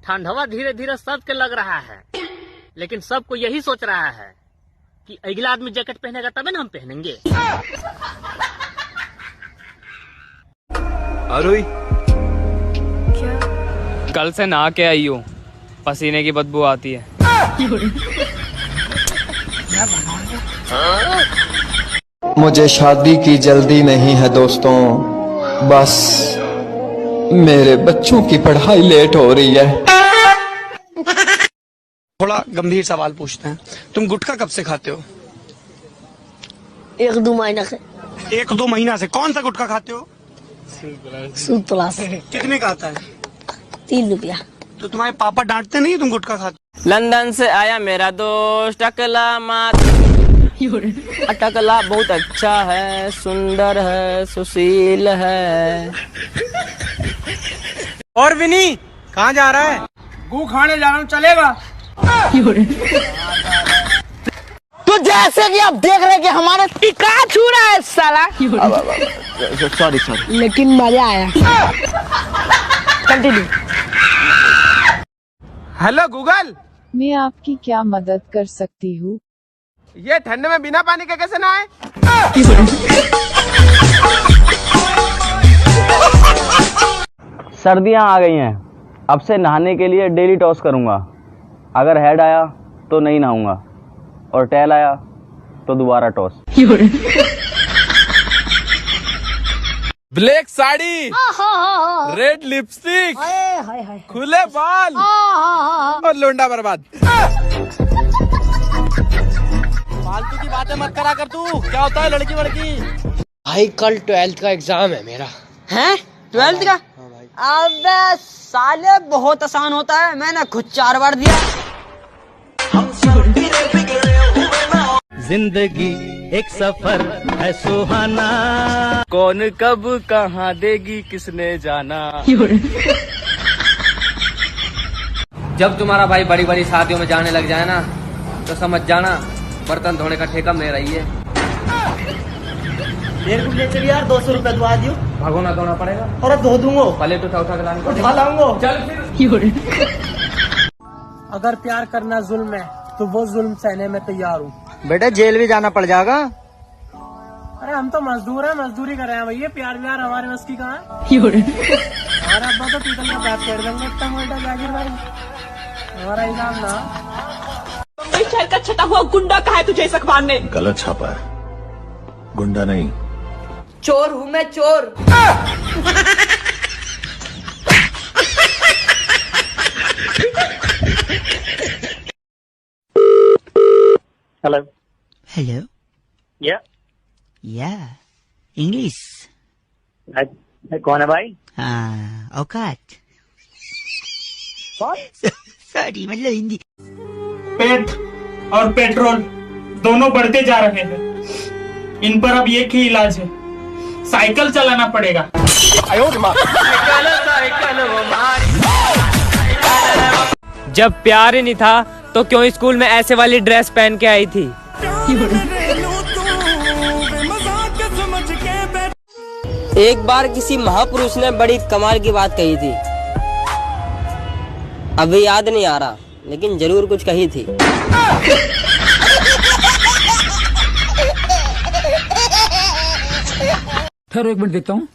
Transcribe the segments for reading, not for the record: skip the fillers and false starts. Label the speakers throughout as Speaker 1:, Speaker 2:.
Speaker 1: ठंडवा धीरे धीरे सबके लग रहा है, लेकिन सबको यही सोच रहा है कि अगला आदमी जैकेट पहनेगा तभी ना हम पहनेंगे।
Speaker 2: अरुई
Speaker 3: क्या?
Speaker 2: कल से नहा के आई हूँ, पसीने की बदबू आती है।
Speaker 4: मुझे शादी की जल्दी नहीं है दोस्तों, बस मेरे बच्चों की पढ़ाई लेट हो रही है।
Speaker 5: थोड़ा गंभीर सवाल पूछते हैं, तुम गुटखा कब से खाते हो?
Speaker 6: 1-2 महीना से।
Speaker 5: 1-2 महीना से? कौन सा गुटखा खाते हो?
Speaker 6: सूद प्लस।
Speaker 5: कितने का आता है?
Speaker 6: 3 रुपया।
Speaker 5: तो तुम्हारे पापा डांटते नहीं तुम गुटखा खाते?
Speaker 2: लंदन से आया मेरा दोस्त टकला मात। टकला बहुत अच्छा है, सुंदर है, सुशील है।
Speaker 5: और विनी कहाँ जा रहा है? गू खाने जा रहा हूँ, चलेगा?
Speaker 6: तो जैसे कि आप देख रहे हैं कि हमारा टिका छू रहा है साला।
Speaker 4: सॉरी
Speaker 6: लेकिन मजा आया। कंटिन्यू।
Speaker 5: हेलो गूगल,
Speaker 3: मैं आपकी क्या मदद कर सकती हूँ?
Speaker 5: ये ठंड में बिना पानी के कैसे नहाए?
Speaker 7: सर्दियां आ गई हैं, अब से नहाने के लिए डेली टॉस करूंगा। अगर हेड आया तो नहीं नहाऊंगा और टेल आया तो दोबारा toss.
Speaker 2: Black sari, red lipstick, खुले बाल और लोंडा बर्बाद।
Speaker 1: फालतू की बातें मत करा कर तू, क्या होता है लड़की वड़की।
Speaker 6: भाई कल 12th का एग्जाम है मेरा। हैं? 12th का? अबे साले बहुत आसान होता है, मैंने खुद 4 बार दिया।
Speaker 7: जिंदगी एक सफर है सुहाना, कौन कब कहाँ देगी किसने जाना।
Speaker 2: जब तुम्हारा भाई बड़ी बड़ी शादियों में जाने लग जाए ना, तो समझ जाना बर्तन धोने का ठेका मेरा ही है।
Speaker 6: मेरे को ले चलिए यार, 200 रुपया दुआ दियो।
Speaker 2: भगोना धोना पड़ेगा
Speaker 6: और धो दूंगा,
Speaker 2: पलेट उठा उठा के लाने
Speaker 6: उठा लाऊंगा।
Speaker 2: चल फिर।
Speaker 1: अगर प्यार करना जुल्म है तो वो जुल्म सहने में तैयार हूँ।
Speaker 7: बेटा जेल भी जाना पड़ जाएगा।
Speaker 1: अरे हम तो मजदूर हैं, मजदूरी कर रहे हैं भैया, प्यार व्यार हमारे बस की कहाँ है। हमारा अब्बा तो पीतल का पैप कर देंगे इतना मोटा जाकिर भाई, हमारा इनाम ना।
Speaker 8: मुंबई शहर का छटा हुआ गुंडा कहा है तुझे इस अखबार ने?
Speaker 9: गलत छापा है, गुंडा नहीं।
Speaker 6: चोर हूँ मैं, चोर।
Speaker 1: हेलो।
Speaker 6: हेलो।
Speaker 1: या
Speaker 6: इंग्लिश।
Speaker 1: कौन है भाई?
Speaker 6: हाँ, औकात। सॉरी, मतलब हिंदी।
Speaker 5: पेट और पेट्रोल दोनों बढ़ते जा रहे हैं, इन पर अब एक ही इलाज है, साइकिल चलाना पड़ेगा।
Speaker 2: जब प्यार ही नहीं था तो क्यों स्कूल में ऐसे वाली ड्रेस पहन के आई थी।
Speaker 6: एक बार किसी महापुरुष ने बड़ी कमाल की बात कही थी, अभी याद नहीं आ रहा, लेकिन जरूर कुछ कही थी।
Speaker 8: ठहरो एक मिनट देखता हूँ।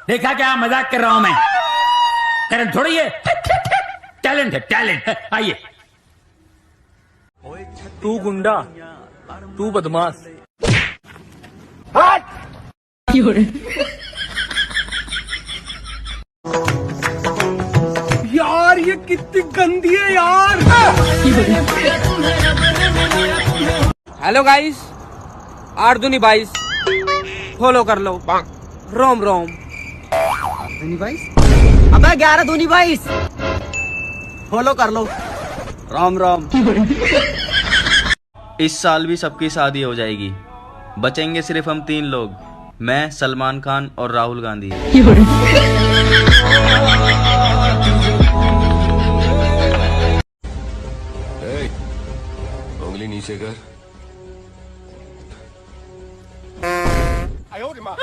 Speaker 8: देखा क्या, मजाक कर रहा हूँ मैं। टैलेंट थोड़ी है, टैलेंट है, टैलेंट है। आइए।
Speaker 2: तू गुंडा, तू बदमाश।
Speaker 5: यार ये कितनी गंदी है यार।
Speaker 2: हेलो गाइस, 8 दूनी 22 फॉलो कर लो। रोम रोम।
Speaker 6: दूनी 22? अबे 11 दूनी 22 फॉलो कर लो।
Speaker 7: राम राम। इस साल भी सबकी शादी हो जाएगी, बचेंगे सिर्फ हम 3 लोग, मैं, सलमान खान और राहुल गांधी।
Speaker 9: उंगली नीचे कर। 哎呦我的妈！